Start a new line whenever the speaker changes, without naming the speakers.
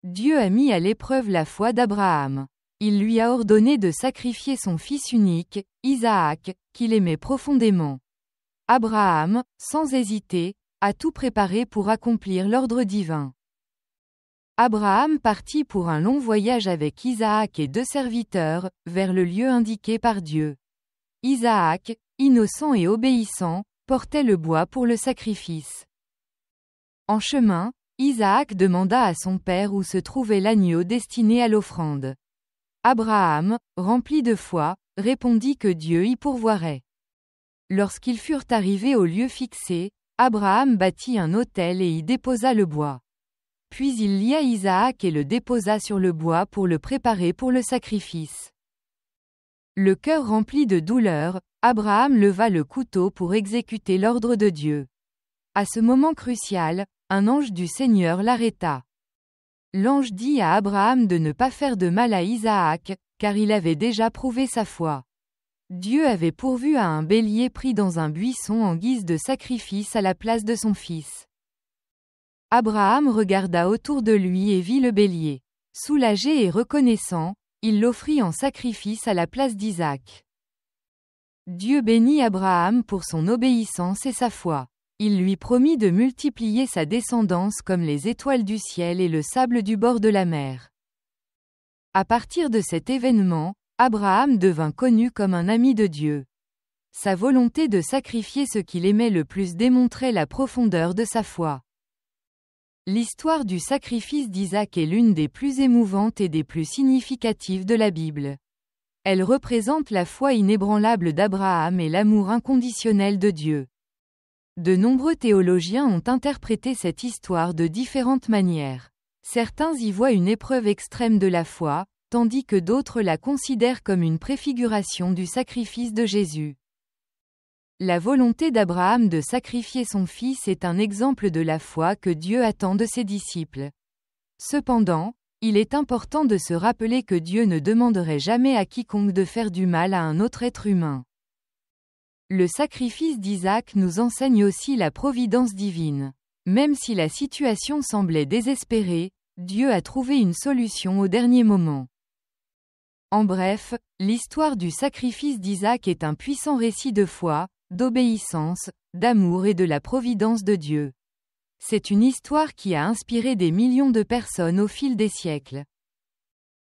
Dieu a mis à l'épreuve la foi d'Abraham. Il lui a ordonné de sacrifier son fils unique, Isaac, qu'il aimait profondément. Abraham, sans hésiter, a tout préparé pour accomplir l'ordre divin. Abraham partit pour un long voyage avec Isaac et 2 serviteurs, vers le lieu indiqué par Dieu. Isaac, innocent et obéissant, portait le bois pour le sacrifice. En chemin, Isaac demanda à son père où se trouvait l'agneau destiné à l'offrande. Abraham, rempli de foi, répondit que Dieu y pourvoirait. Lorsqu'ils furent arrivés au lieu fixé, Abraham bâtit un autel et y déposa le bois. Puis il lia Isaac et le déposa sur le bois pour le préparer pour le sacrifice. Le cœur rempli de douleur, Abraham leva le couteau pour exécuter l'ordre de Dieu. À ce moment crucial, un ange du Seigneur l'arrêta. L'ange dit à Abraham de ne pas faire de mal à Isaac, car il avait déjà prouvé sa foi. Dieu avait pourvu à un bélier pris dans un buisson en guise de sacrifice à la place de son fils. Abraham regarda autour de lui et vit le bélier. Soulagé et reconnaissant, il l'offrit en sacrifice à la place d'Isaac. Dieu bénit Abraham pour son obéissance et sa foi. Il lui promit de multiplier sa descendance comme les étoiles du ciel et le sable du bord de la mer. À partir de cet événement, Abraham devint connu comme un ami de Dieu. Sa volonté de sacrifier ce qu'il aimait le plus démontrait la profondeur de sa foi. L'histoire du sacrifice d'Isaac est l'une des plus émouvantes et des plus significatives de la Bible. Elle représente la foi inébranlable d'Abraham et l'amour inconditionnel de Dieu. De nombreux théologiens ont interprété cette histoire de différentes manières. Certains y voient une épreuve extrême de la foi, tandis que d'autres la considèrent comme une préfiguration du sacrifice de Jésus. La volonté d'Abraham de sacrifier son fils est un exemple de la foi que Dieu attend de ses disciples. Cependant, il est important de se rappeler que Dieu ne demanderait jamais à quiconque de faire du mal à un autre être humain. Le sacrifice d'Isaac nous enseigne aussi la providence divine. Même si la situation semblait désespérée, Dieu a trouvé une solution au dernier moment. En bref, l'histoire du sacrifice d'Isaac est un puissant récit de foi, d'obéissance, d'amour et de la providence de Dieu. C'est une histoire qui a inspiré des millions de personnes au fil des siècles.